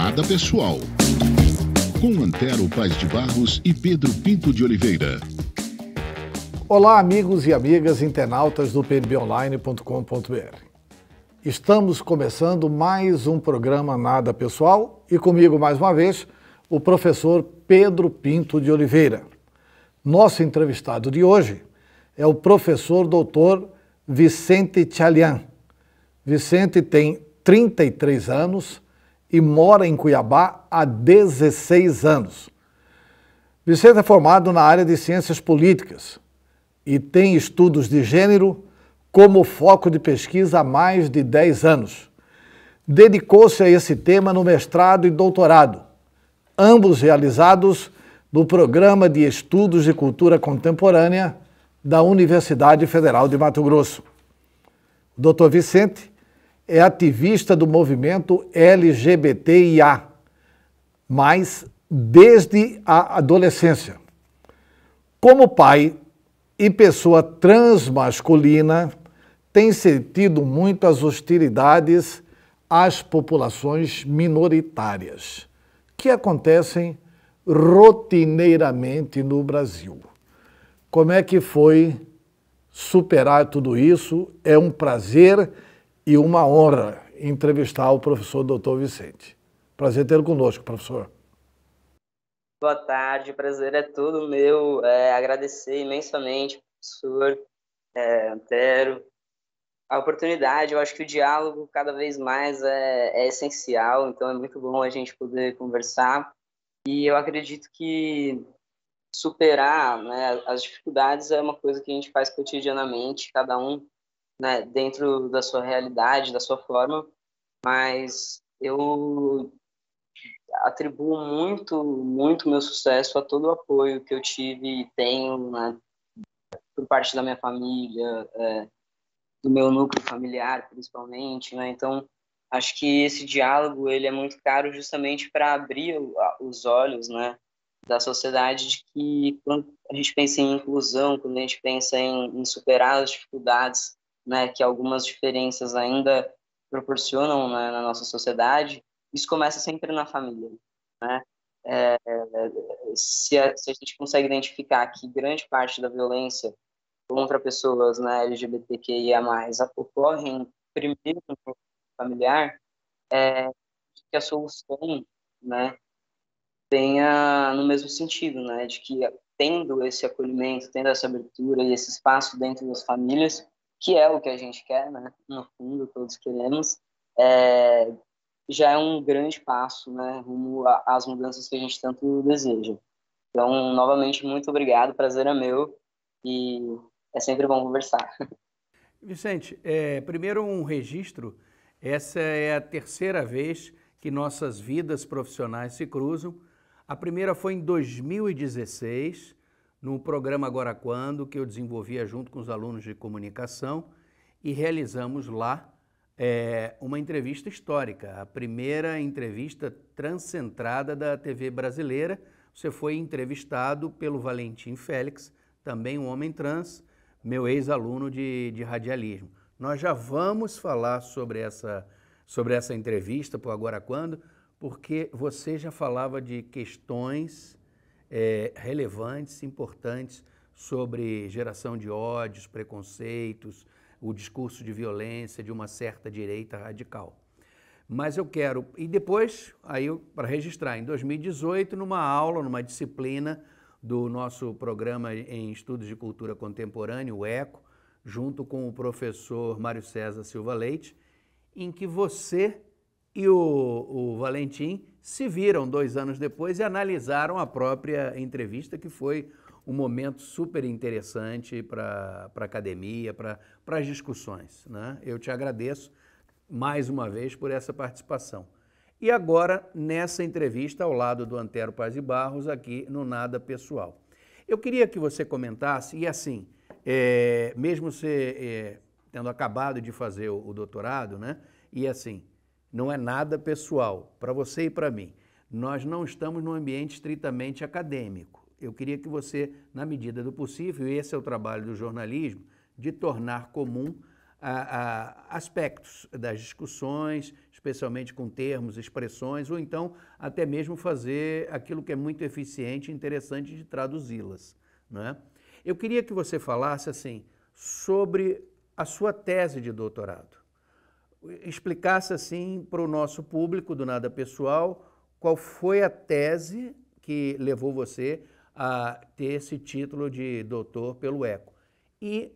Nada Pessoal, com Antero Paz de Barros e Pedro Pinto de Oliveira. Olá, amigos e amigas internautas do pnbonline.com.br. Estamos começando mais um programa Nada Pessoal e comigo mais uma vez o professor Pedro Pinto de Oliveira. Nosso entrevistado de hoje é o professor doutor Vicente Tchalian. Vicente tem 33 anos e mora em Cuiabá há 16 anos. Vicente é formado na área de Ciências Políticas e tem estudos de gênero como foco de pesquisa há mais de 10 anos. Dedicou-se a esse tema no mestrado e doutorado, ambos realizados no Programa de Estudos de Cultura Contemporânea da Universidade Federal de Mato Grosso. O Dr. Vicente é ativista do movimento LGBTIA, mas desde a adolescência. Como pai e pessoa transmasculina, tem sentido muitas hostilidades às populações minoritárias, que acontecem rotineiramente no Brasil. Como é que foi superar tudo isso? É um prazer e uma honra entrevistar o professor Dr. Vicente. Prazer tê-lo conosco, professor. Boa tarde, o prazer é todo meu. Agradecer imensamente, professor Antero, a oportunidade. Eu acho que o diálogo cada vez mais é essencial, então é muito bom a gente poder conversar. E eu acredito que superar, né, as dificuldades é uma coisa que a gente faz cotidianamente, cada um, né, dentro da sua realidade, da sua forma, mas eu atribuo muito meu sucesso a todo o apoio que eu tive e tenho, né, por parte da minha família, do meu núcleo familiar, principalmente, né? Então, acho que esse diálogo ele é muito caro justamente para abrir os olhos, né, da sociedade, de que quando a gente pensa em inclusão, quando a gente pensa em superar as dificuldades, né, que algumas diferenças ainda proporcionam, né, na nossa sociedade, isso começa sempre na família, né? Se a gente consegue identificar que grande parte da violência contra pessoas, né, LGBTQIA+, ocorrem primeiro no núcleo familiar, que a solução, né, tenha no mesmo sentido, né, de que tendo esse acolhimento, tendo essa abertura e esse espaço dentro das famílias, que é o que a gente quer, né, no fundo todos queremos, já é um grande passo, né, rumo às mudanças que a gente tanto deseja. Então, novamente, muito obrigado, prazer é meu e é sempre bom conversar. Vicente, primeiro um registro, essa é a terceira vez que nossas vidas profissionais se cruzam. A primeira foi em 2016, no programa Agora Quando, que eu desenvolvia junto com os alunos de comunicação e realizamos lá uma entrevista histórica, a primeira entrevista transcentrada da TV brasileira. Você foi entrevistado pelo Valentim Félix, também um homem trans, meu ex-aluno de radialismo. Nós já vamos falar sobre essa entrevista, por Agora Quando, porque você já falava de questões relevantes, importantes, sobre geração de ódios, preconceitos, o discurso de violência de uma certa direita radical. Mas eu quero, e depois, aí para registrar, em 2018, numa aula, numa disciplina do nosso programa em Estudos de Cultura Contemporânea, o ECO, junto com o professor Mário César Silva Leite, em que você e o Valentim se viram 2 anos depois e analisaram a própria entrevista, que foi um momento super interessante para a academia, para as discussões, né? Eu te agradeço mais uma vez por essa participação. E agora, nessa entrevista, ao lado do Antero Paz de Barros, aqui no Nada Pessoal. Eu queria que você comentasse, e assim, mesmo você tendo acabado de fazer o doutorado, né? E assim, não é nada pessoal, para você e para mim. Nós não estamos num ambiente estritamente acadêmico. Eu queria que você, na medida do possível, e esse é o trabalho do jornalismo, de tornar comum aspectos das discussões, especialmente com termos, expressões, ou então até mesmo fazer aquilo que é muito eficiente e interessante de traduzi-las, né? Eu queria que você falasse assim sobre a sua tese de doutorado. Explicasse assim para o nosso público do Nada Pessoal qual foi a tese que levou você a ter esse título de doutor pelo ECO. E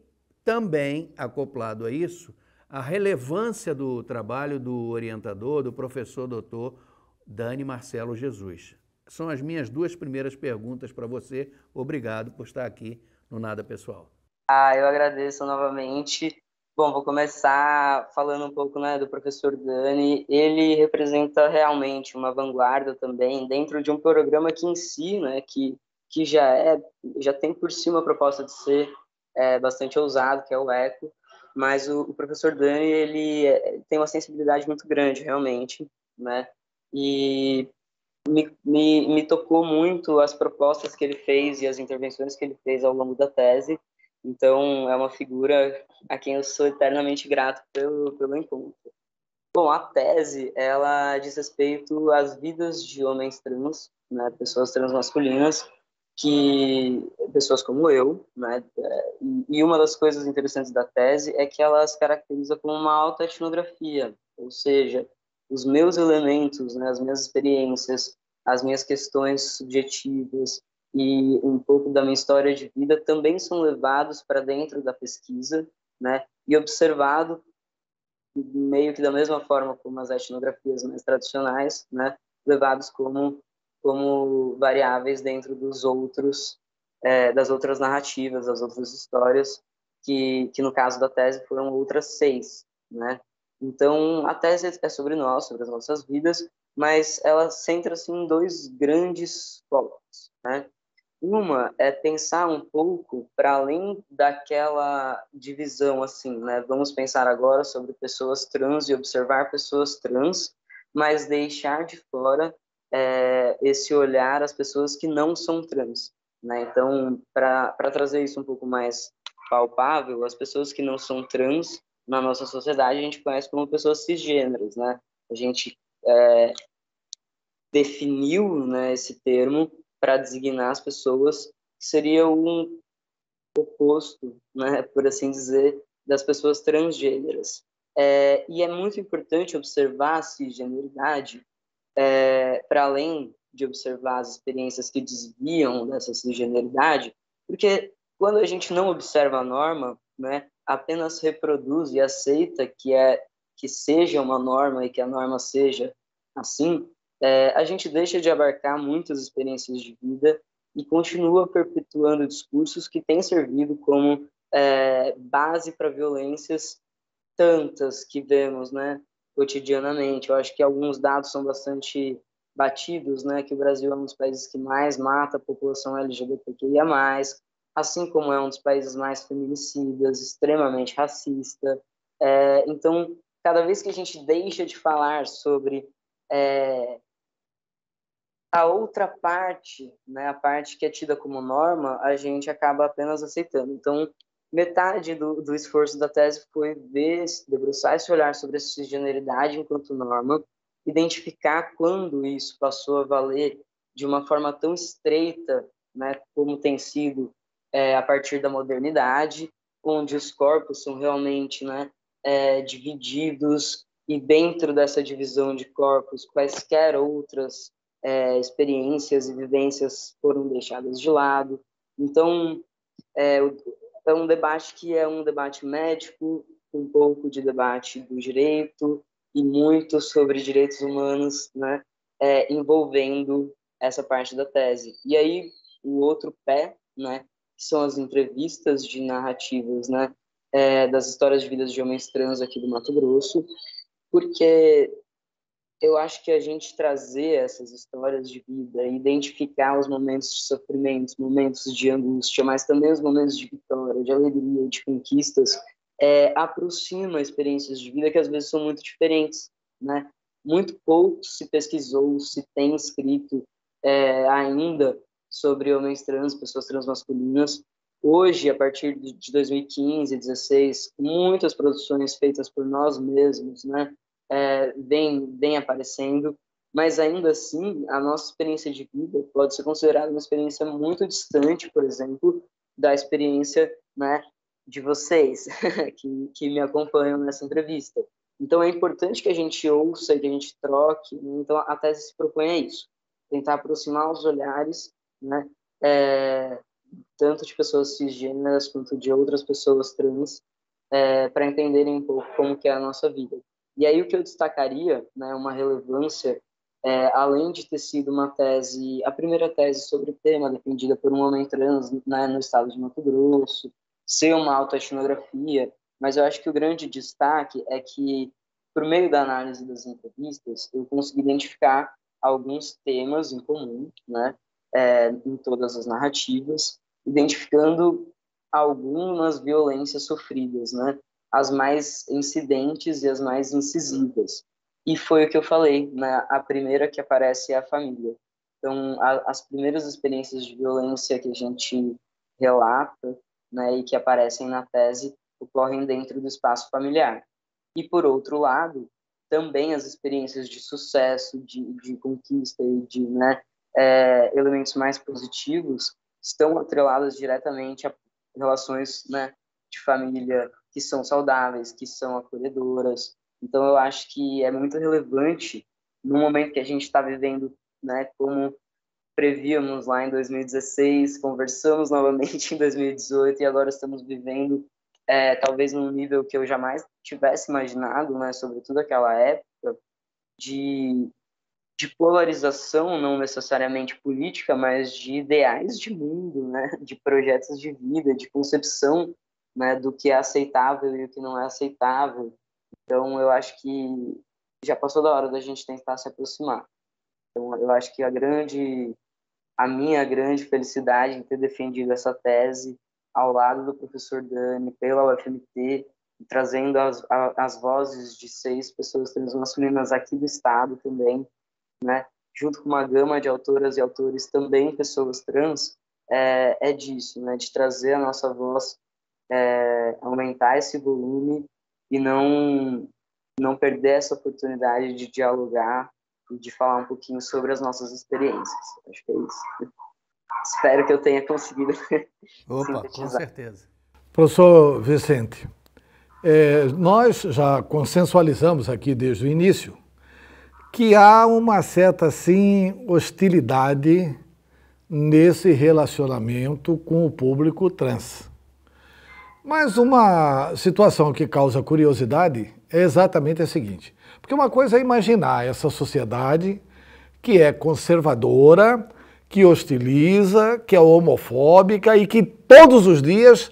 também, acoplado a isso, a relevância do trabalho do orientador, do professor doutor Dani Marcelo Jesus. São as minhas duas primeiras perguntas para você. Obrigado por estar aqui no Nada Pessoal. Eu agradeço novamente. Bom, vou começar falando um pouco, né, do professor Dani. Ele representa realmente uma vanguarda também dentro de um programa que em si, né, que já tem por si uma proposta de ser bastante ousado, que é o ECO, mas o professor Dani, ele tem uma sensibilidade muito grande, realmente, né, e me tocou muito as propostas que ele fez e as intervenções que ele fez ao longo da tese. Então, é uma figura a quem eu sou eternamente grato pelo encontro. Bom, a tese, ela diz respeito às vidas de homens trans, né, pessoas transmasculinas, pessoas como eu, né, e uma das coisas interessantes da tese é que ela se caracteriza como uma autoetnografia, ou seja, os meus elementos, né, as minhas experiências, as minhas questões subjetivas e um pouco da minha história de vida também são levados para dentro da pesquisa, né, e observado meio que da mesma forma como as etnografias mais tradicionais, né, levados como variáveis dentro dos outros, das outras narrativas, das outras histórias, que no caso da tese foram outras 6, né? Então, a tese é sobre nós, sobre as nossas vidas, mas ela centra-se em 2 grandes focos, né? Uma é pensar um pouco para além daquela divisão, assim, né? Vamos pensar agora sobre pessoas trans e observar pessoas trans, mas deixar de fora esse olhar às pessoas que não são trans, né? Então, para trazer isso um pouco mais palpável, as pessoas que não são trans na nossa sociedade a gente conhece como pessoas cisgêneras, né? A gente definiu, né, esse termo para designar as pessoas que seriam um oposto, né, por assim dizer, das pessoas transgêneras. E é muito importante observar a cisgeneridade para além de observar as experiências que desviam dessa cisgeneridade, porque quando a gente não observa a norma, né, apenas reproduz e aceita que seja uma norma e que a norma seja assim, a gente deixa de abarcar muitas experiências de vida e continua perpetuando discursos que têm servido como base para violências tantas que vemos, né, cotidianamente. Eu acho que alguns dados são bastante batidos, né, que o Brasil é um dos países que mais mata a população LGBTQIA+, assim como é um dos países mais feminicidas, extremamente racista. Então, cada vez que a gente deixa de falar sobre a outra parte, né, a parte que é tida como norma, a gente acaba apenas aceitando. Então, metade do esforço da tese foi debruçar esse olhar sobre a cisgeneridade enquanto norma, identificar quando isso passou a valer de uma forma tão estreita, né, como tem sido a partir da modernidade, onde os corpos são realmente, né, divididos, e dentro dessa divisão de corpos, quaisquer outras experiências e vivências foram deixadas de lado. Então, é um debate que é um debate médico, um pouco de debate do direito e muito sobre direitos humanos, né, envolvendo essa parte da tese. E aí, o outro pé, né, que são as entrevistas de narrativas, né, das histórias de vidas de homens trans aqui do Mato Grosso, porque eu acho que a gente trazer essas histórias de vida, identificar os momentos de sofrimento, momentos de angústia, mas também os momentos de vitória, de alegria, de conquistas, aproxima experiências de vida que às vezes são muito diferentes, né? Muito pouco se pesquisou, se tem escrito ainda sobre homens trans, pessoas transmasculinas. Hoje, a partir de 2015, 2016, muitas produções feitas por nós mesmos, né? vem aparecendo, mas ainda assim, a nossa experiência de vida pode ser considerada uma experiência muito distante, por exemplo, da experiência, né, de vocês que me acompanham nessa entrevista. Então, é importante que a gente ouça e que a gente troque. Né? Então, a tese se propõe a isso, tentar aproximar os olhares, né, tanto de pessoas cisgêneras quanto de outras pessoas trans, para entenderem um pouco como que é a nossa vida. E aí o que eu destacaria, né, uma relevância, além de ter sido uma tese, a primeira tese sobre o tema defendida por um homem trans, né, no estado de Mato Grosso, ser uma autoetnografia, mas eu acho que o grande destaque é que, por meio da análise das entrevistas, eu consegui identificar alguns temas em comum, né, em todas as narrativas, identificando algumas violências sofridas, né, as mais incidentes e as mais incisivas. E foi o que eu falei, né, a primeira que aparece é a família. Então, as primeiras experiências de violência que a gente relata, né, e que aparecem na tese, ocorrem dentro do espaço familiar. E, por outro lado, também as experiências de sucesso, de conquista e de, né, elementos mais positivos estão atreladas diretamente a relações, né, de família que são saudáveis, que são acolhedoras. Então, eu acho que é muito relevante no momento que a gente está vivendo, né, como prevíamos lá em 2016, conversamos novamente em 2018 e agora estamos vivendo talvez num nível que eu jamais tivesse imaginado, né, sobretudo aquela época, de polarização, não necessariamente política, mas de ideais de mundo, né, de projetos de vida, de concepção, né, do que é aceitável e o que não é aceitável. Então, eu acho que já passou da hora da gente tentar se aproximar. Então, eu acho que a minha grande felicidade em ter defendido essa tese ao lado do professor Dani, pela UFMT, trazendo as vozes de 6 pessoas transmasculinas aqui do estado também, né, junto com uma gama de autoras e autores também pessoas trans, disso, né, de trazer a nossa voz, aumentar esse volume e não perder essa oportunidade de dialogar e de falar um pouquinho sobre as nossas experiências. Acho que é isso. Espero que eu tenha conseguido Opa, com sintetizar. certeza. Professor Vicente, nós já consensualizamos aqui desde o início que há uma certa, assim, hostilidade nesse relacionamento com o público trans. Mas uma situação que causa curiosidade é exatamente a seguinte. Porque uma coisa é imaginar essa sociedade que é conservadora, que hostiliza, que é homofóbica e que todos os dias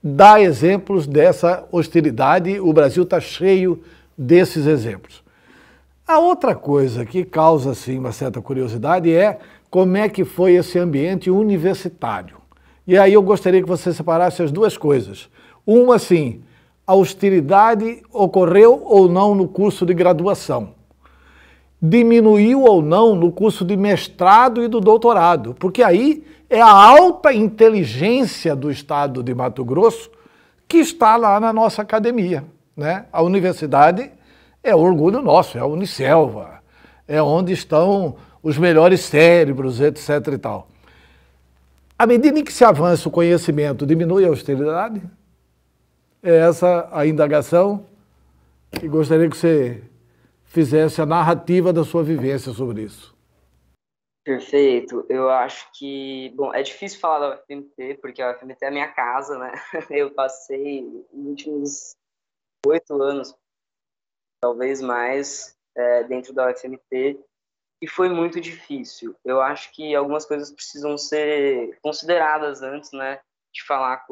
dá exemplos dessa hostilidade. O Brasil está cheio desses exemplos. A outra coisa que causa, assim, uma certa curiosidade é como é que foi esse ambiente universitário. E aí eu gostaria que você separasse as duas coisas. Uma, assim, a hostilidade ocorreu ou não no curso de graduação? Diminuiu ou não no curso de mestrado e do doutorado? Porque aí é a alta inteligência do estado de Mato Grosso que está lá na nossa academia, né? A universidade é orgulho nosso, é a Unicelva, é onde estão os melhores cérebros, etc. e tal. À medida em que se avança o conhecimento, diminui a hostilidade? É essa a indagação e gostaria que você fizesse a narrativa da sua vivência sobre isso. Perfeito. Eu acho que, bom, é difícil falar da UFMT, porque a UFMT é a minha casa, né? Eu passei os últimos 8 anos, talvez mais, dentro da UFMT, e foi muito difícil. Eu acho que algumas coisas precisam ser consideradas antes, né, de falar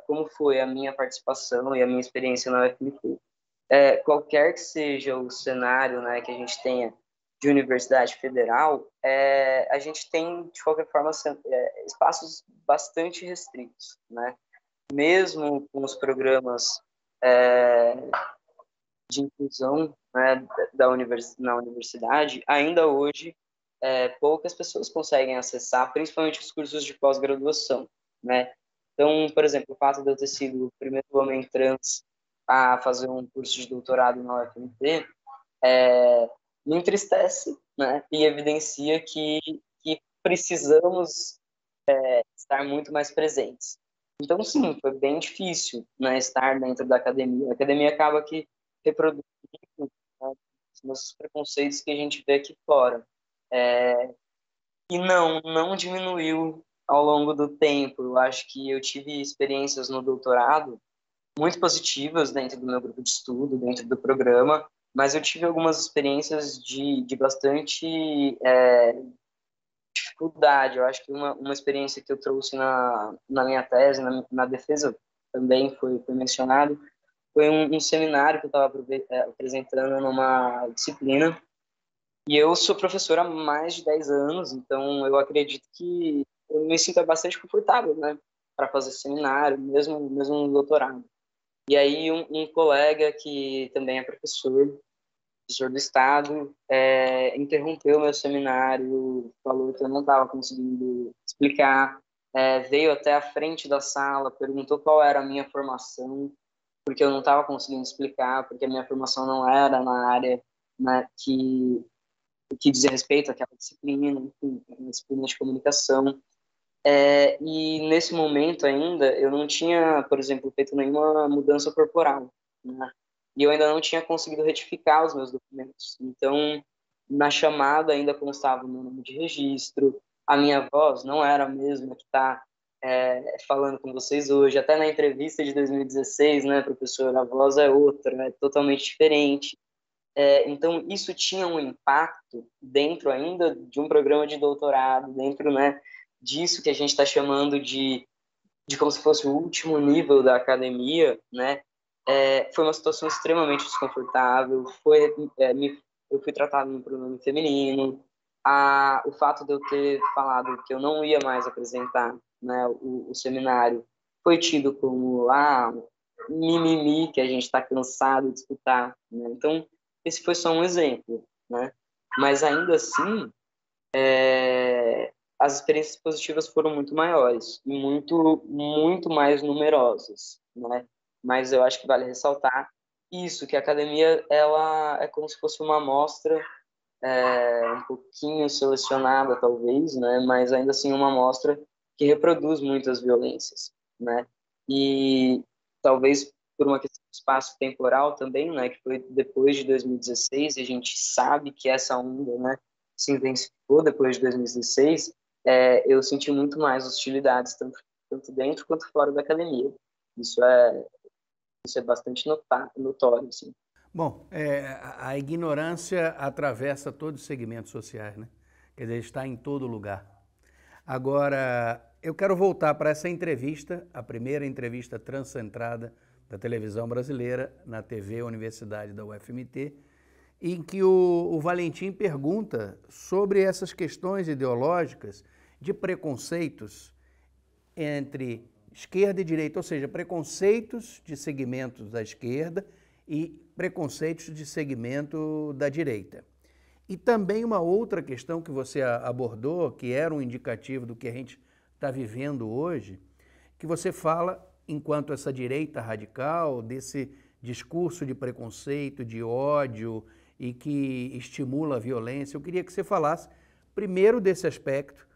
como foi a minha participação e a minha experiência na UFMT. Qualquer que seja o cenário, né, que a gente tenha de universidade federal, a gente tem, de qualquer forma, espaços bastante restritos, né? Mesmo com os programas de inclusão, né, na universidade, ainda hoje poucas pessoas conseguem acessar, principalmente os cursos de pós-graduação, né? Então, por exemplo, o fato de eu ter sido o primeiro homem trans a fazer um curso de doutorado na UFMT me entristece, né? E evidencia que precisamos estar muito mais presentes. Então, sim, foi bem difícil, né, estar dentro da academia. A academia acaba que reproduz, né, os nossos preconceitos que a gente vê aqui fora. E não diminuiu ao longo do tempo. Eu acho que eu tive experiências no doutorado muito positivas dentro do meu grupo de estudo, dentro do programa, mas eu tive algumas experiências de bastante dificuldade. Eu acho que uma experiência que eu trouxe na minha tese, na defesa, também foi mencionado, foi um seminário que eu estava apresentando numa disciplina, e eu sou professor há mais de 10 anos, então eu acredito que eu me sinto bastante confortável, né, para fazer seminário, mesmo no doutorado. E aí um colega que também é professor do estado, interrompeu meu seminário, falou que eu não estava conseguindo explicar, veio até a frente da sala, perguntou qual era a minha formação, porque eu não estava conseguindo explicar, porque a minha formação não era na área, né, que dizia respeito àquela disciplina, enfim, uma disciplina de comunicação. E nesse momento ainda, eu não tinha, por exemplo, feito nenhuma mudança corporal, né? E eu ainda não tinha conseguido retificar os meus documentos. Então, na chamada ainda constava o meu nome de registro, a minha voz não era a mesma que está falando com vocês hoje. Até na entrevista de 2016, né, professor, a voz é outra, é totalmente diferente. Então, isso tinha um impacto dentro ainda de um programa de doutorado, dentro, né, disso que a gente está chamando de como se fosse o último nível da academia, né? Foi uma situação extremamente desconfortável. Eu fui tratado no pronome feminino. O fato de eu ter falado que eu não ia mais apresentar, né, o seminário foi tido como mimimi, que a gente está cansado de escutar, né? Então, esse foi só um exemplo, né? Mas ainda assim, as experiências positivas foram muito maiores e muito mais numerosas, né? Mas eu acho que vale ressaltar isso, que a academia ela é como se fosse uma amostra um pouquinho selecionada, talvez, né? Mas ainda assim uma amostra que reproduz muitas violências, né? E talvez por uma questão de espaço temporal também, né? Que foi depois de 2016, e a gente sabe que essa onda, né, se intensificou depois de 2016. Eu senti muito mais hostilidades, tanto dentro quanto fora da academia. Isso é bastante notório, assim. Bom, a ignorância atravessa todos os segmentos sociais, né? Quer dizer, está em todo lugar. Agora, eu quero voltar para essa entrevista, a primeira entrevista transcentrada da televisão brasileira na TV Universidade da UFMT, em que o Valentim pergunta sobre essas questões ideológicas de preconceitos entre esquerda e direita, ou seja, preconceitos de segmentos da esquerda e preconceitos de segmento da direita. E também uma outra questão que você abordou, que era um indicativo do que a gente está vivendo hoje, que você fala, enquanto essa direita radical, desse discurso de preconceito, de ódio e que estimula a violência. Eu queria que você falasse primeiro desse aspecto,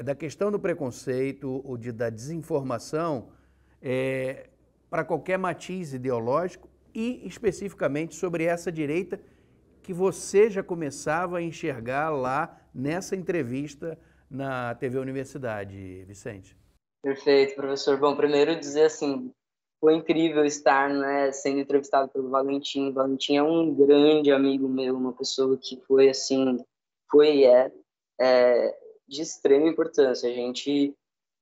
da questão do preconceito ou da desinformação para qualquer matiz ideológico e especificamente sobre essa direita que você já começava a enxergar lá nessa entrevista na TV Universidade, Vicente. Perfeito, professor. Bom, primeiro dizer assim, foi incrível estar, né, sendo entrevistado pelo Valentim. O Valentim é um grande amigo meu, uma pessoa que foi assim, de extrema importância. A gente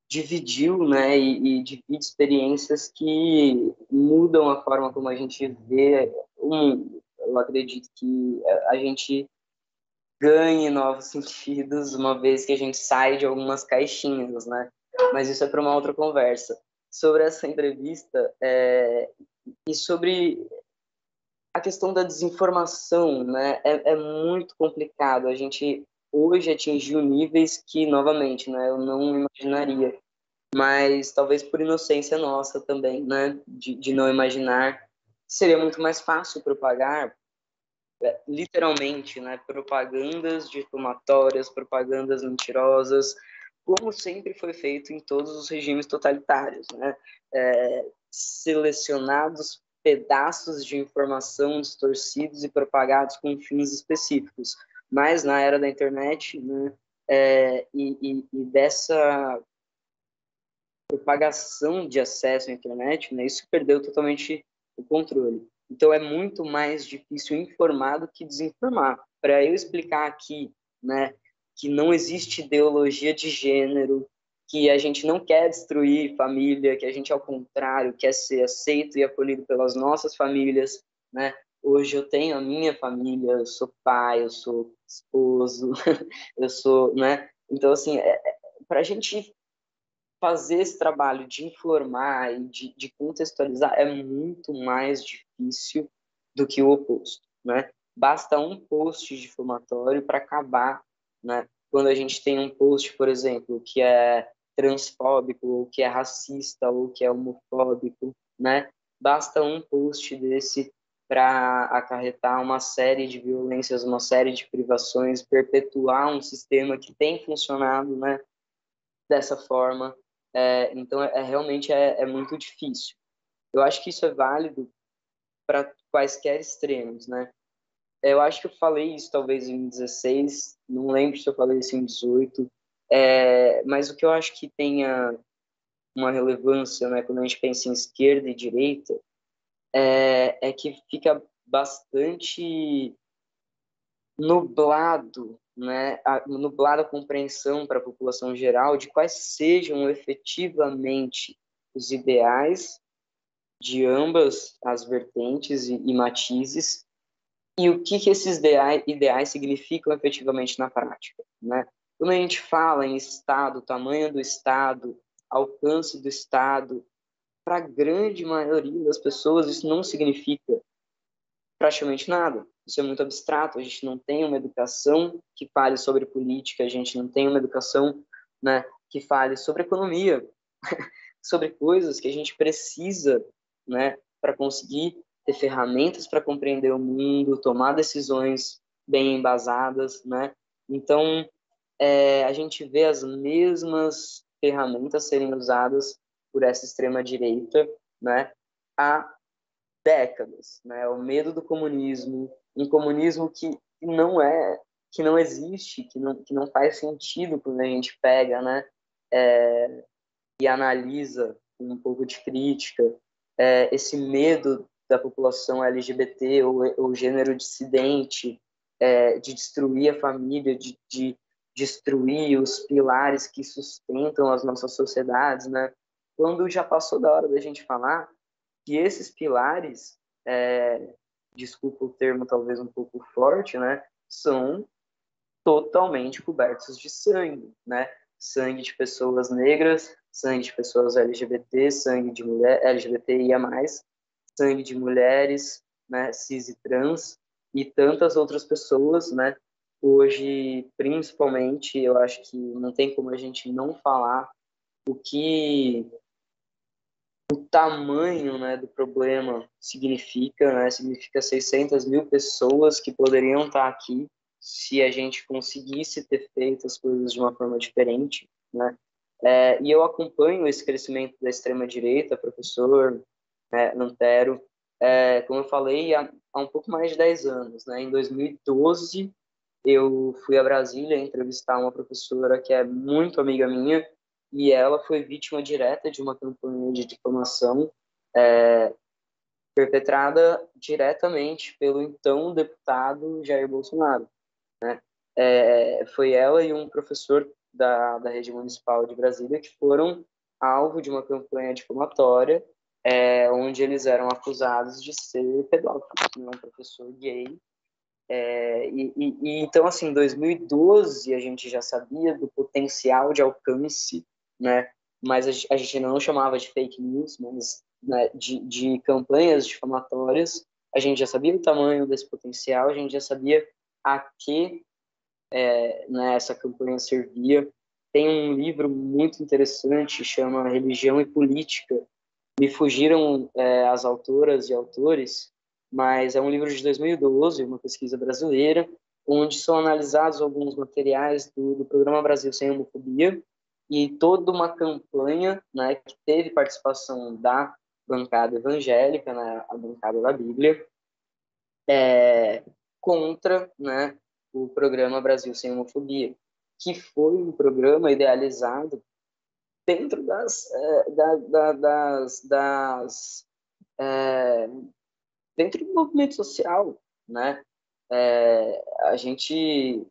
dividiu, né, e divide experiências que mudam a forma como a gente vê o mundo. Eu acredito que a gente ganhe novos sentidos uma vez que a gente sai de algumas caixinhas, né? Mas isso é para uma outra conversa. Sobre essa entrevista e sobre a questão da desinformação, né? É muito complicado. A gente hoje atingiu níveis que, novamente, né, eu não imaginaria. Mas talvez por inocência nossa também, né? De não imaginar. Seria muito mais fácil propagar literalmente, né, propagandas difamatórias, propagandas mentirosas, como sempre foi feito em todos os regimes totalitários, né? Selecionados pedaços de informação distorcidos e propagados com fins específicos. Mas na era da internet, né, e dessa propagação de acesso à internet, né, isso perdeu totalmente o controle. Então é muito mais difícil informar do que desinformar. Para eu explicar aqui, né, que não existe ideologia de gênero, que a gente não quer destruir família, que a gente, ao contrário, quer ser aceito e acolhido pelas nossas famílias, né? Hoje eu tenho a minha família, eu sou pai, eu sou esposo, eu sou, né? Então, assim, para a gente fazer esse trabalho de informar e de contextualizar é muito mais difícil do que o oposto, né? Basta um post difamatório para acabar, né? Quando a gente tem um post, por exemplo, que é transfóbico, ou que é racista, ou que é homofóbico, né? Basta um post desse para acarretar uma série de violências, uma série de privações, perpetuar um sistema que tem funcionado, né, dessa forma. Então, realmente muito difícil. Eu acho que isso é válido para quaisquer extremos, né? Eu acho que eu falei isso talvez em 16, não lembro se eu falei isso em 18, mas o que eu acho que tenha uma relevância, né, quando a gente pensa em esquerda e direita, é que fica bastante nublado, né, nublada a compreensão para a população geral de quais sejam efetivamente os ideais de ambas as vertentes e matizes e o que esses ideais significam efetivamente na prática, né? Quando a gente fala em Estado, tamanho do Estado, alcance do Estado, para a grande maioria das pessoas isso não significa praticamente nada. Isso é muito abstrato. A gente não tem uma educação que fale sobre política, a gente não tem uma educação, né, que fale sobre economia, sobre coisas que a gente precisa, né, para conseguir ter ferramentas para compreender o mundo, tomar decisões bem embasadas, né? Então, a gente vê as mesmas ferramentas serem usadas por essa extrema direita, né, há décadas, né? O medo do comunismo, um comunismo que não existe, que não faz sentido quando a gente pega, né? E analisa com um pouco de crítica, esse medo da população LGBT ou gênero dissidente, de destruir a família, de destruir os pilares que sustentam as nossas sociedades, né? Quando já passou da hora da gente falar que esses pilares, desculpa o termo talvez um pouco forte, né, são totalmente cobertos de sangue, né? Sangue de pessoas negras, sangue de pessoas LGBT, sangue de mulher LGBTIA+, sangue de mulheres, né, cis e trans e tantas outras pessoas, né? Hoje, principalmente, eu acho que não tem como a gente não falar o que o tamanho, né, do problema significa, né? Significa 600 mil pessoas que poderiam estar aqui se a gente conseguisse ter feito as coisas de uma forma diferente, né? E eu acompanho esse crescimento da extrema-direita, professor, Nantero, como eu falei, há um pouco mais de 10 anos, né? Em 2012, eu fui a Brasília entrevistar uma professora que é muito amiga minha, e ela foi vítima direta de uma campanha de difamação perpetrada diretamente pelo então deputado Jair Bolsonaro. Foi ela e um professor da rede municipal de Brasília que foram alvo de uma campanha difamatória, onde eles eram acusados de ser pedófilos, né? Um professor gay. Então, assim, em 2012 a gente já sabia do potencial de alcance, né? Mas a gente não chamava de fake news, mas, né, de campanhas difamatórias. A gente já sabia o tamanho desse potencial, a gente já sabia a que, né, essa campanha servia. Tem um livro muito interessante, chama Religião e Política. Me fugiram as autoras e autores, mas é um livro de 2012, uma pesquisa brasileira, onde são analisados alguns materiais do Programa Brasil Sem Homofobia e toda uma campanha, né, que teve participação da bancada evangélica, né, a bancada da Bíblia, contra, né, o Programa Brasil Sem Homofobia, que foi um programa idealizado dentro dentro do movimento social, né? A gente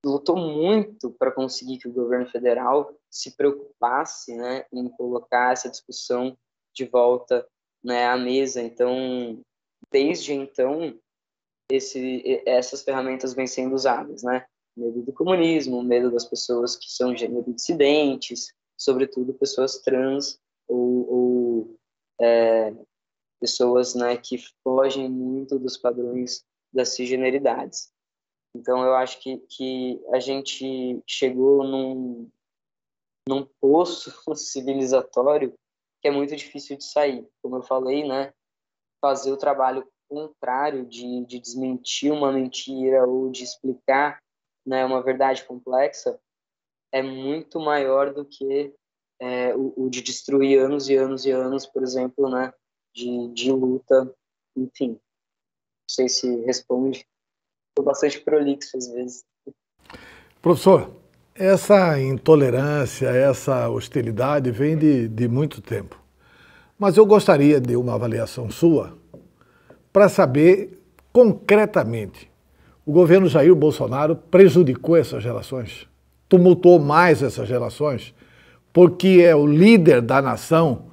lutou muito para conseguir que o governo federal se preocupasse, né, em colocar essa discussão de volta, né, à mesa. Então, desde então, essas ferramentas vêm sendo usadas, né? Medo do comunismo, medo das pessoas que são gênero dissidentes, sobretudo pessoas trans ou pessoas, né, que fogem muito dos padrões das cisgeneridades. Então, eu acho que a gente chegou num poço civilizatório que é muito difícil de sair. Como eu falei, né, fazer o trabalho contrário de desmentir uma mentira ou de explicar, né, uma verdade complexa é muito maior do que o de destruir anos e anos e anos, por exemplo, né, de luta, enfim. Não sei se responde. Estou bastante prolixo às vezes. Professor, essa intolerância, essa hostilidade vem de muito tempo. Mas eu gostaria de uma avaliação sua para saber concretamente, o governo Jair Bolsonaro prejudicou essas relações? Tumultuou mais essas relações? Porque é o líder da nação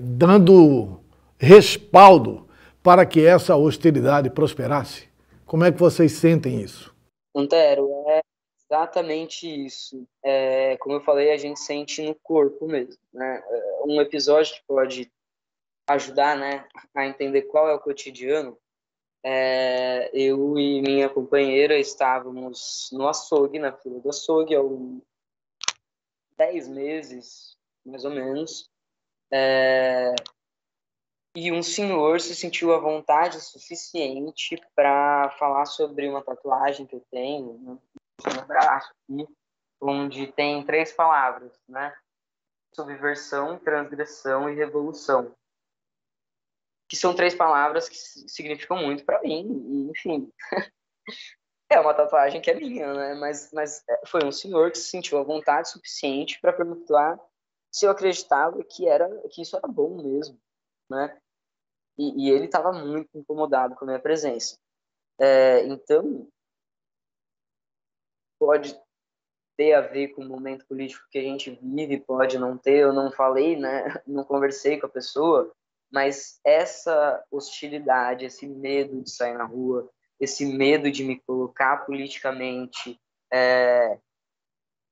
dando respaldo para que essa hostilidade prosperasse? Como é que vocês sentem isso? Antero, é exatamente isso. Como eu falei, a gente sente no corpo mesmo, né? Um episódio que pode ajudar, né, a entender qual é o cotidiano. Eu e minha companheira estávamos no açougue, na fila do açougue, há 10 meses, mais ou menos, e um senhor se sentiu à vontade suficiente para falar sobre uma tatuagem que eu tenho, né, no braço aqui, onde tem 3 palavras, né? Subversão, transgressão e revolução. Que são 3 palavras que significam muito para mim, e, enfim. É uma tatuagem que é minha, né? Mas foi um senhor que se sentiu à vontade suficiente para perguntar se eu acreditava que isso era bom mesmo, né? E ele estava muito incomodado com a minha presença. Então, pode ter a ver com o momento político que a gente vive, pode não ter, eu não falei, né? Não conversei com a pessoa, mas essa hostilidade, esse medo de sair na rua, esse medo de me colocar politicamente,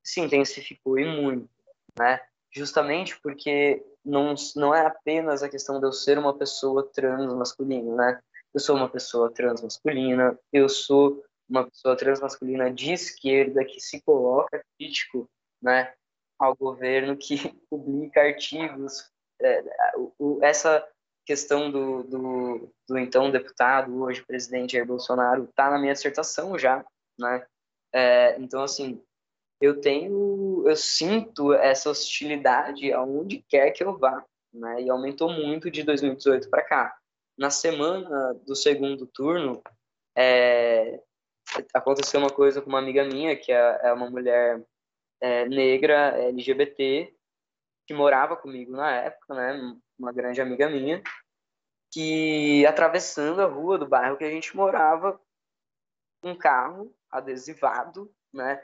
se intensificou e muito, né? Justamente porque não é apenas a questão de eu ser uma pessoa transmasculina, né? Eu sou uma pessoa transmasculina, eu sou uma pessoa transmasculina de esquerda que se coloca crítico, né, ao governo, que publica artigos. Essa questão do então deputado, hoje presidente Jair Bolsonaro, está na minha dissertação já, né? Então, assim, eu sinto essa hostilidade aonde quer que eu vá, né? E aumentou muito de 2018 para cá. Na semana do segundo turno, aconteceu uma coisa com uma amiga minha, que é uma mulher negra, LGBT, que morava comigo na época, né? Uma grande amiga minha, que atravessando a rua do bairro que a gente morava, um carro adesivado, né?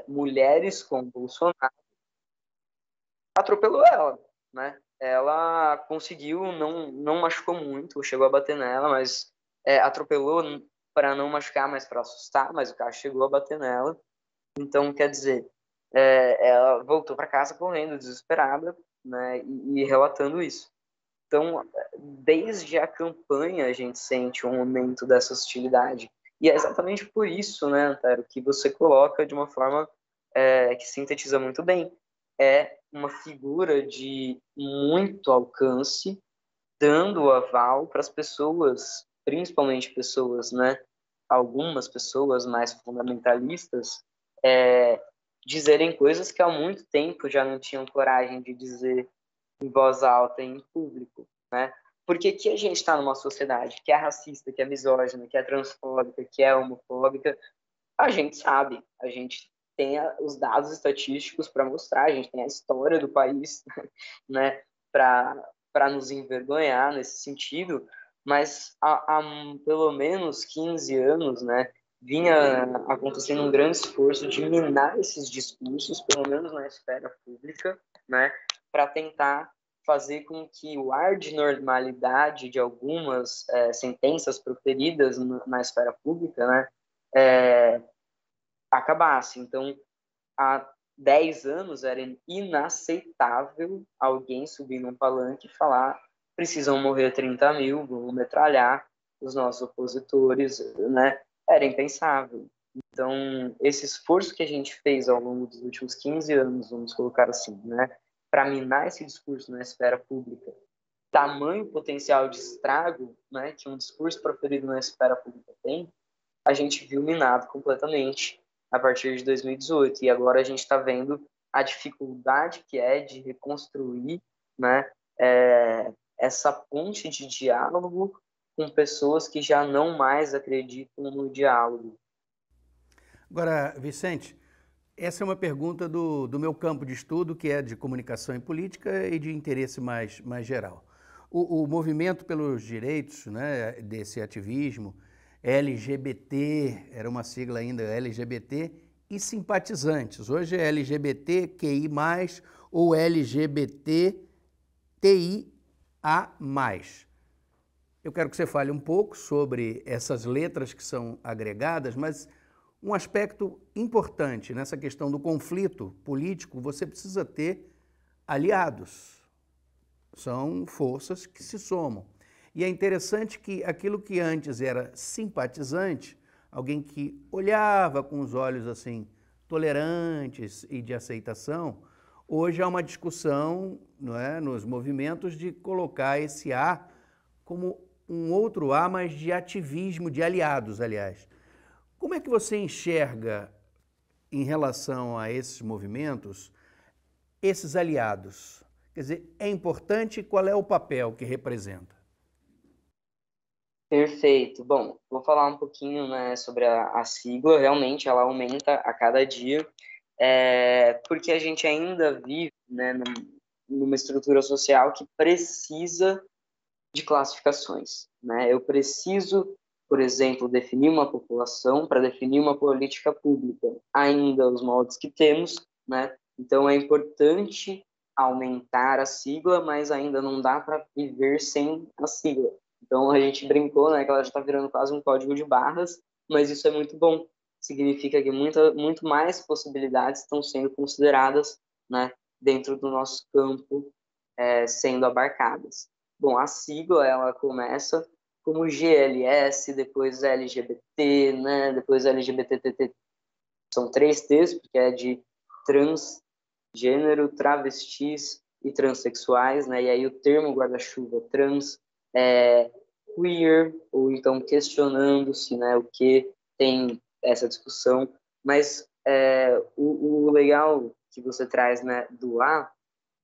Mulheres com Bolsonaro, atropelou ela, né? Ela conseguiu, não machucou muito, chegou a bater nela, mas atropelou para não machucar, mas para assustar, mas o carro chegou a bater nela. Então, quer dizer, ela voltou para casa correndo, desesperada, né? E relatando isso. Então, desde a campanha, a gente sente um aumento dessa hostilidade. E é exatamente por isso, né, Antero, que você coloca de uma forma que sintetiza muito bem. É uma figura de muito alcance, dando o aval para as pessoas, principalmente pessoas, né, algumas pessoas mais fundamentalistas, dizerem coisas que há muito tempo já não tinham coragem de dizer em voz alta em público, né? Porque aqui a gente está numa sociedade que é racista, que é misógina, que é transfóbica, que é homofóbica. A gente sabe, a gente tem os dados estatísticos para mostrar, a gente tem a história do país, né, para nos envergonhar nesse sentido, mas há pelo menos 15 anos, né, vinha acontecendo um grande esforço de minar esses discursos, pelo menos na esfera pública, né, para tentar fazer com que o ar de normalidade de algumas sentenças proferidas na esfera pública, né, acabasse. Então, há 10 anos era inaceitável alguém subir num palanque e falar: precisam morrer 30 mil, vamos metralhar os nossos opositores, né? Era impensável. Então, esse esforço que a gente fez ao longo dos últimos 15 anos, vamos colocar assim, né, para minar esse discurso na esfera pública, tamanho potencial de estrago, né, que um discurso proferido na esfera pública tem, a gente viu minado completamente a partir de 2018. E agora a gente está vendo a dificuldade que é de reconstruir, né, essa ponte de diálogo com pessoas que já não mais acreditam no diálogo. Agora, Vicente, essa é uma pergunta do meu campo de estudo, que é de comunicação e política e de interesse mais geral. O movimento pelos direitos, né, desse ativismo, LGBT, era uma sigla ainda, LGBT, e simpatizantes. Hoje é LGBTQI+, ou LGBTTIA+. Eu quero que você fale um pouco sobre essas letras que são agregadas, mas um aspecto importante nessa questão do conflito político, você precisa ter aliados. São forças que se somam. E é interessante que aquilo que antes era simpatizante, alguém que olhava com os olhos assim tolerantes e de aceitação, hoje há uma discussão, não é, nos movimentos de colocar esse A como um outro A, mas de ativismo, de aliados, aliás. Como é que você enxerga, em relação a esses movimentos, esses aliados? Quer dizer, é importante, qual é o papel que representa? Perfeito. Bom, vou falar um pouquinho, né, sobre a sigla. Realmente, ela aumenta a cada dia, porque a gente ainda vive, né, numa estrutura social que precisa de classificações, né? Eu preciso, por exemplo, definir uma população para definir uma política pública, ainda os moldes que temos, né? Então é importante aumentar a sigla, mas ainda não dá para viver sem a sigla. Então a gente brincou, né, que ela já está virando quase um código de barras, mas isso é muito bom. Significa que muito mais possibilidades estão sendo consideradas, né, dentro do nosso campo, sendo abarcadas. Bom, a sigla, ela começa como GLS, depois LGBT, né? Depois LGBTT. São 3 T's, porque é de transgênero, travestis e transexuais, né? E aí o termo guarda-chuva trans é queer, ou então questionando-se, né? O que tem essa discussão. Mas o legal que você traz, né, do A,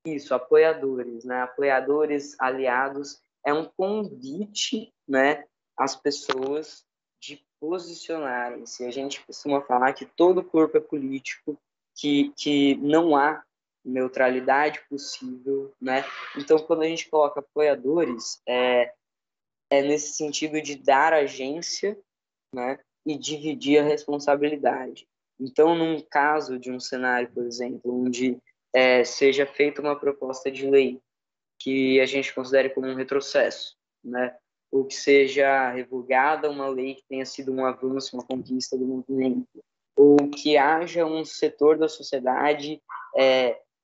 isso, apoiadores, né? Apoiadores, aliados, é um convite, né, às pessoas de posicionarem-se. A gente costuma falar que todo corpo é político, que não há neutralidade possível, né? Então, quando a gente coloca apoiadores, é nesse sentido de dar agência, né, e dividir a responsabilidade. Então, num caso de um cenário, por exemplo, onde seja feita uma proposta de lei que a gente considere como um retrocesso, né? Ou que seja revogada uma lei que tenha sido um avanço, uma conquista do movimento, ou que haja um setor da sociedade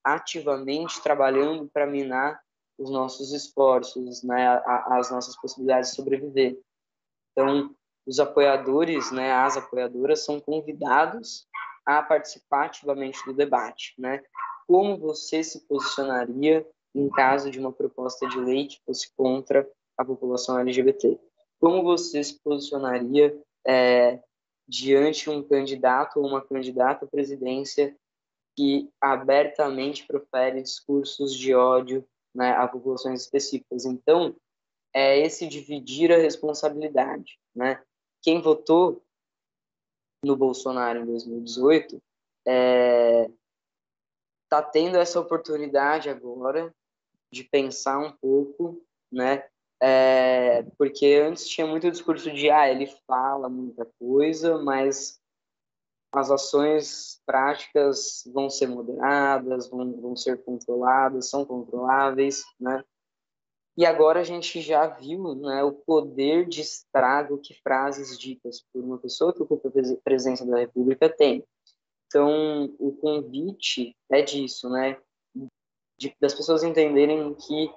ativamente trabalhando para minar os nossos esforços, né? As nossas possibilidades de sobreviver. Então, os apoiadores, né, as apoiadoras, são convidados a participar ativamente do debate, né? Como você se posicionaria em caso de uma proposta de lei que fosse contra a população LGBT. Como você se posicionaria diante de um candidato ou uma candidata à presidência que abertamente profere discursos de ódio, né, a populações específicas? Então, é esse dividir a responsabilidade, né? Quem votou no Bolsonaro em 2018 está tendo essa oportunidade agora de pensar um pouco, né? Porque antes tinha muito discurso de ele fala muita coisa, mas as ações práticas vão ser moderadas, vão ser controladas, são controláveis, né? E agora a gente já viu, né, o poder de estrago que frases ditas por uma pessoa que ocupa a presidência da República tem. Então, o convite é disso, né? Das pessoas entenderem que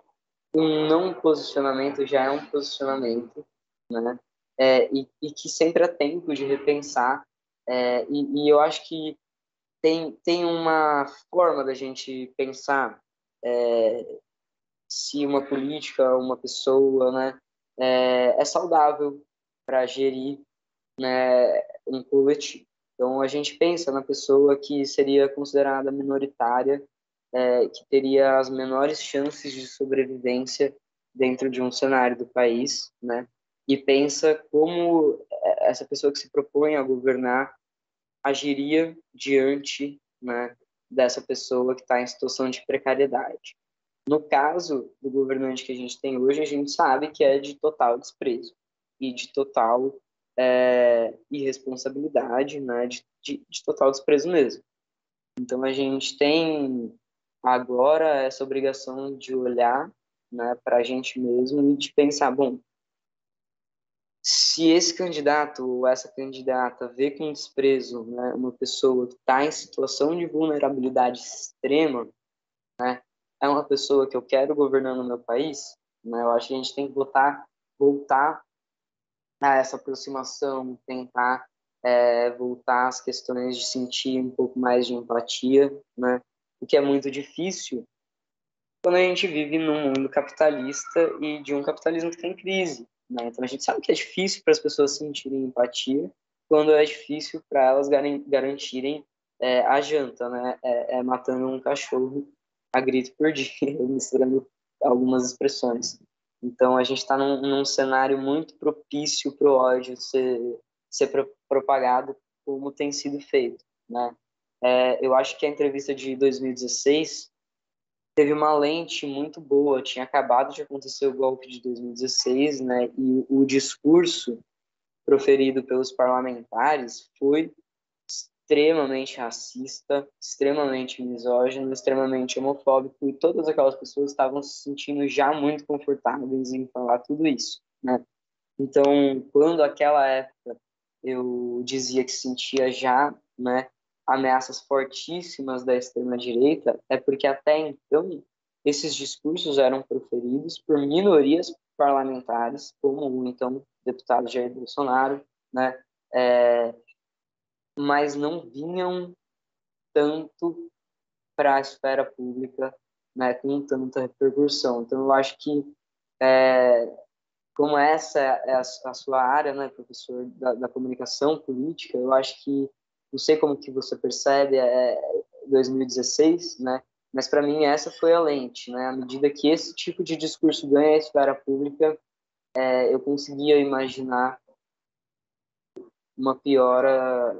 um não posicionamento já é um posicionamento, né? E que sempre é tempo de repensar. E eu acho que tem uma forma da gente pensar se uma política, uma pessoa, né, é saudável para gerir, né, um coletivo. Então, a gente pensa na pessoa que seria considerada minoritária, que teria as menores chances de sobrevivência dentro de um cenário do país, né? E pensa como essa pessoa que se propõe a governar agiria diante, né, dessa pessoa que está em situação de precariedade. No caso do governante que a gente tem hoje, a gente sabe que é de total desprezo e de total irresponsabilidade, né, de total desprezo mesmo. Então, a gente tem agora essa obrigação de olhar, né, para a gente mesmo e de pensar, bom, se esse candidato ou essa candidata vê com desprezo, né, uma pessoa que está em situação de vulnerabilidade extrema, né, é uma pessoa que eu quero governando o meu país, né, eu acho que a gente tem que voltar a essa aproximação, tentar voltar às questões de sentir um pouco mais de empatia, né, o que é muito difícil quando a gente vive num mundo capitalista e de um capitalismo que está em crise, né? Então a gente sabe que é difícil para as pessoas sentirem empatia quando é difícil para elas garantirem a janta, né? Matando um cachorro a grito por dia, misturando algumas expressões. Então a gente está num cenário muito propício para o ódio ser propagado como tem sido feito, né? Eu acho que a entrevista de 2016 teve uma lente muito boa. Tinha acabado de acontecer o golpe de 2016, né? E o discurso proferido pelos parlamentares foi extremamente racista, extremamente misógino, extremamente homofóbico, e todas aquelas pessoas estavam se sentindo já muito confortáveis em falar tudo isso, né? Então, quando aquela época eu dizia que sentia já, né, ameaças fortíssimas da extrema-direita, é porque até então esses discursos eram proferidos por minorias parlamentares, como o então deputado Jair Bolsonaro, né, mas não vinham tanto para a esfera pública, né, com tanta repercussão. Então, eu acho que como essa é a sua área, né, professor, da comunicação política, eu acho que, não sei como que você percebe, 2016, né, mas para mim essa foi a lente, né, à medida que esse tipo de discurso ganha a esfera pública, eu conseguia imaginar uma piora,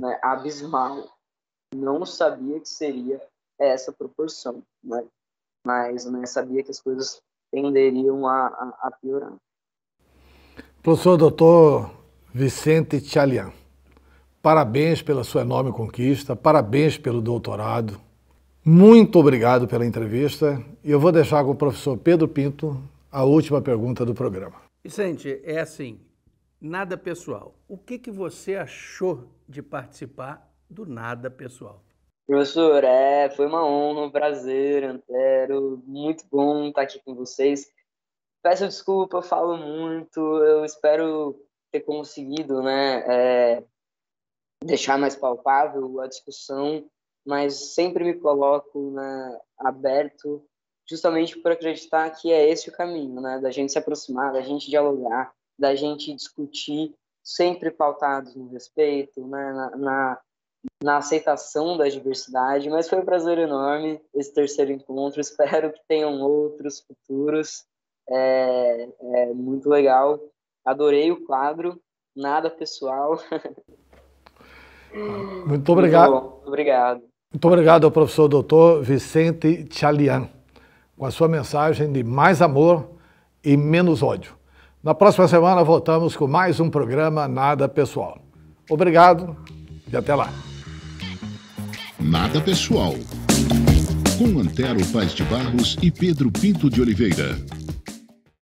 né, abismal. Não sabia que seria essa proporção, né, mas né, sabia que as coisas tenderiam a piorar. Professor Dr. Vicente Tchalian, parabéns pela sua enorme conquista, parabéns pelo doutorado. Muito obrigado pela entrevista e eu vou deixar com o professor Pedro Pinto a última pergunta do programa. Vicente, é assim, nada pessoal. O que você achou de participar do Nada Pessoal? Professor, foi uma honra, um prazer, Antero, muito bom estar aqui com vocês. Peço desculpa, eu falo muito, eu espero ter conseguido, né, deixar mais palpável a discussão mas sempre me coloco, né, aberto, justamente por acreditar que é esse o caminho, né, da gente se aproximar, da gente dialogar, da gente discutir, sempre pautados no respeito, né, na aceitação da diversidade. Mas foi um prazer enorme esse terceiro encontro, espero que tenham outros futuros. É muito legal, adorei o quadro, nada pessoal. Muito obrigado. Muito bom, obrigado. Muito obrigado ao professor Dr. Vicente Tchalian, com a sua mensagem de mais amor e menos ódio. Na próxima semana voltamos com mais um programa Nada Pessoal. Obrigado e até lá. Nada Pessoal, com Antero Paz de Barros e Pedro Pinto de Oliveira.